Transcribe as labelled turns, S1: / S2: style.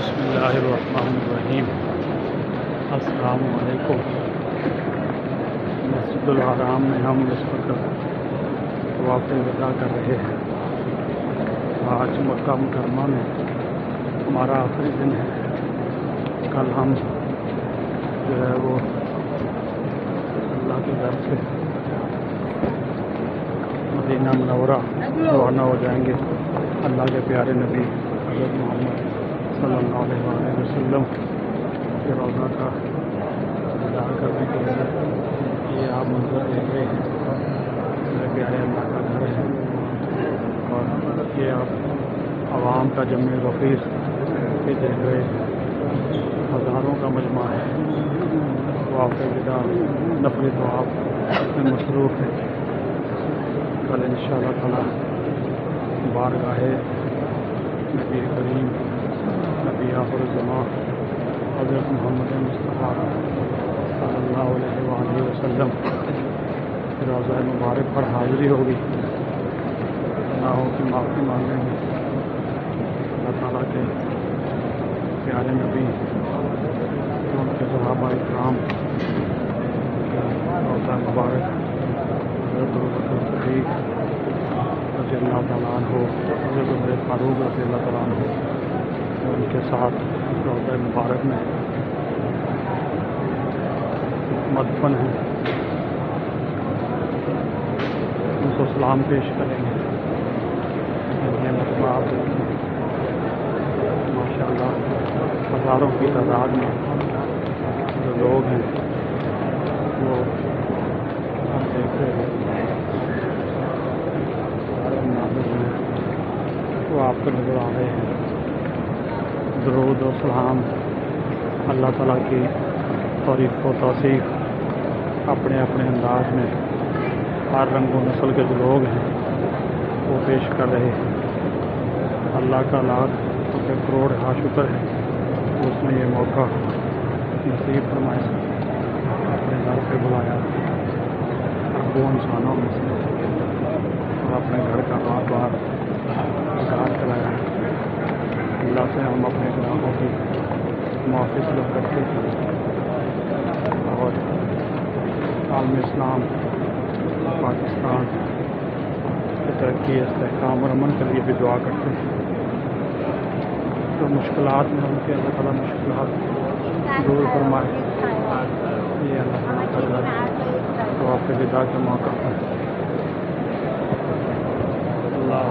S1: بسم اللہ الرحمن الرحیم۔ السلام علیکم۔ مسجد الحرام میں ہم اس وقت طواف وداع کر رہے ہیں۔ آج مکہ مکرمہ میں ہمارا آخری دن ہے۔ کل ہم جو ہے وہ اللہ کے گھر سے مدینہ منورہ روانہ ہو جائیں گے۔ اللہ کے پیارے نبی حضرت محمد صلی اللہ علیہ وآلہ وسلم کے روضہ کا دیدار کرنے کے لیے۔ یہ آپ منظر دیکھ رہے ہیں، میرے پیارے اللہ کا گھر ہے، اور یہ آپ عوام کا جمع غفیر بھی دیکھ رہے ہیں۔ ہزاروں کا مجمع ہے۔ طواف وداع نفل طواف میں مصروف ہے۔ کل انشاءاللہ تعالیٰ بارگاہ نبی کریم نبی آخر الزمان حضرت محمد مصطفیٰ صلی اللہ علیہ وآلہ وسلم روضہ مبارک پر حاضری ہوگی۔ گناہوں کی معافی مانگیں گے۔ اللہ تعالیٰ کے پیارے نبی ان کے صحابہ اکرام روضہ مبارک حضرت ابوبکر صدیق رضی اللہ تعالیٰ عنہ، حضرت عمر فاروق رضی اللہ تعالیٰ عنہ، ان کے ساتھ روضہ مبارک میں مدفن ہیں، ان کو سلام پیش کریں گے۔ یہ مجمع آپ دیکھیں، ماشاء اللہ ہزاروں کی تعداد میں جو لوگ ہیں وہ ہم دیکھ رہے ہیں، وہ آپ کو نظر آ رہے ہیں۔ درود و سلام، اللہ تعالیٰ کی تعریف و توصیف اپنے اپنے انداز میں ہر رنگ و نسل کے جو لوگ ہیں وہ پیش کر رہے ہیں۔ اللہ کا لاکھ کروڑ شکر ہے اس نے یہ موقع نصیب فرمایا، اپنے گھر پہ بلایا اربوں انسانوں میں سے، اور اپنے گھر کا بار بار دیدار کرایا۔ اللہ سے ہم اپنے گناہوں کی معافی طلب کرتے ہیں، اور عالم اسلام پاکستان کی ترقی، استحکام اور امن کے لیے بھی دعا کرتے ہیں۔ تو مشکلات میں ان کے اللہ تعالیٰ مشکلات دور فرمائے۔ یہ اللہ تعالیٰ کا گھر طواف وداع کا موقع ہے۔ اللہ